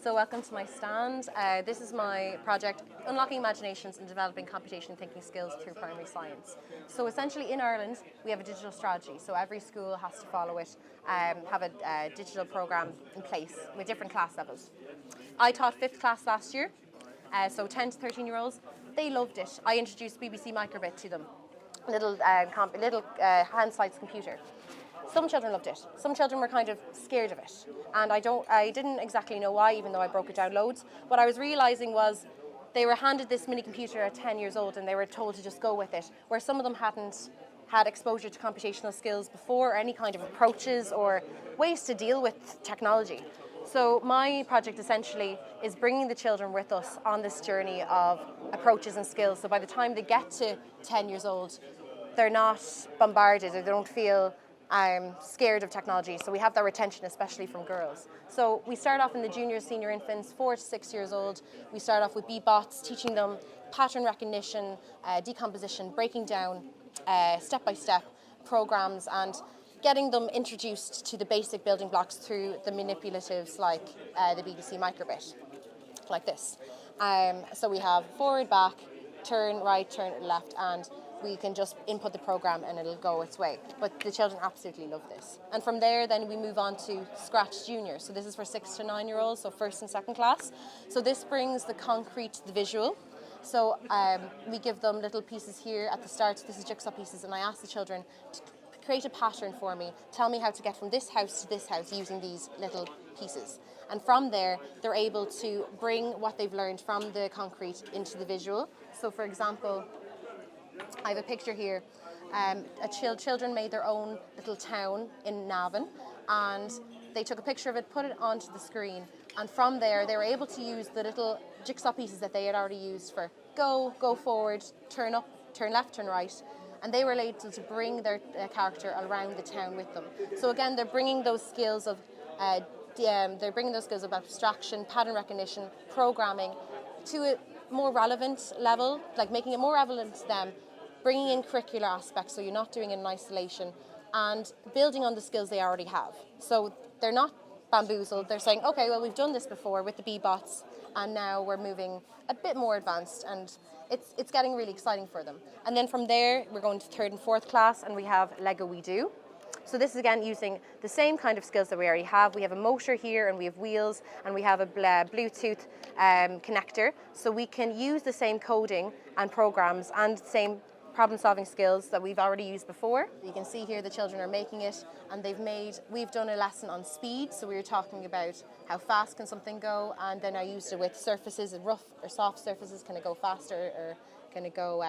So welcome to my stand. This is my project, Unlocking Imaginations and Developing Computation Thinking Skills Through Primary Science. So essentially in Ireland, we have a digital strategy. So every school has to follow it, have a digital program in place with different class levels. I taught 5th class last year, so 10 to 13-year-olds. They loved it. I introduced BBC Microbit to them, little hand-sized computer. Some children loved it. Some children were kind of scared of it. And I didn't exactly know why, even though I broke it down loads. What I was realizing was they were handed this mini computer at 10 years old and they were told to just go with it, where some of them hadn't had exposure to computational skills before, or any kind of approaches or ways to deal with technology. So my project essentially is bringing the children with us on this journey of approaches and skills. So by the time they get to 10 years old, they're not bombarded, or they don't feel scared of technology. So we have that retention, especially from girls. So we start off in the junior, senior infants, 4 to 6 years old. We start off with B-bots, teaching them pattern recognition, decomposition, breaking down step-by-step programs, and getting them introduced to the basic building blocks through the manipulatives like the BBC Microbit, like this. So we have forward, back, turn right, turn left, and we can just input the program and it'll go its way. But the children absolutely love this. And from there, then we move on to Scratch Junior. So this is for 6 to 9-year-olds, so 1st and 2nd class. So this brings the concrete to the visual. So we give them little pieces here at the start. This is jigsaw pieces, and I ask the children to create a pattern for me. Tell me how to get from this house to this house using these little pieces. And from there, they're able to bring what they've learned from the concrete into the visual. So for example, I have a picture here. Children made their own little town in Navan, and they took a picture of it, put it onto the screen, and from there they were able to use the little jigsaw pieces that they had already used for go forward, turn up, turn left, turn right, and they were able to bring their character around the town with them. So again, they're bringing those skills of abstraction, pattern recognition, programming to a more relevant level, like making it more relevant to them, bringing in curricular aspects so you're not doing it in isolation, and building on the skills they already have. So they're not bamboozled, they're saying, okay, well, we've done this before with the B-bots, and now we're moving a bit more advanced, and it's getting really exciting for them. And then from there, we're going to 3rd and 4th class, and we have Lego We Do. So this is again using the same kind of skills that we already have. We have a motor here, and we have wheels, and we have a Bluetooth connector. So we can use the same coding and programs and the same problem-solving skills that we've already used before. You can see here the children are making it, and we've done a lesson on speed. So we were talking about how fast can something go, and then I used it with surfaces, and rough or soft surfaces. Can it go faster, or can it go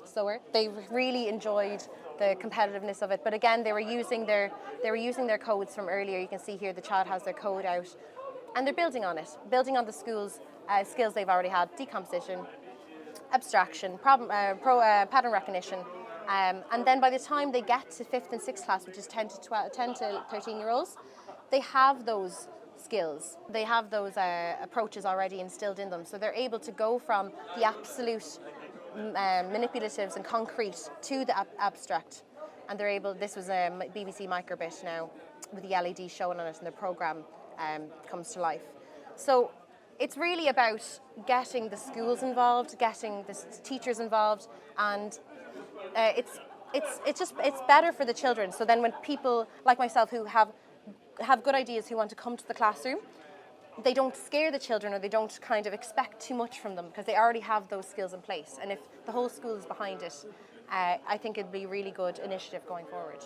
slower? They really enjoyed the competitiveness of it, but again, they were using their codes from earlier. You can see here the child has their code out, and they're building on it, building on the school's skills they've already had: decomposition, abstraction, pattern recognition, and then by the time they get to 5th and 6th class, which is 10 to 13-year-olds, they have those skills. They have those approaches already instilled in them, so they're able to go from the absolute manipulatives and concrete to the abstract, and they're able. This was a BBC Microbit now with the LED showing on it, and the program comes to life. So it's really about getting the schools involved, getting the teachers involved, and it's better for the children. So then when people like myself who have good ideas, who want to come to the classroom, they don't scare the children, or they don't kind of expect too much from them, because they already have those skills in place. And if the whole school is behind it, I think it'd be a really good initiative going forward.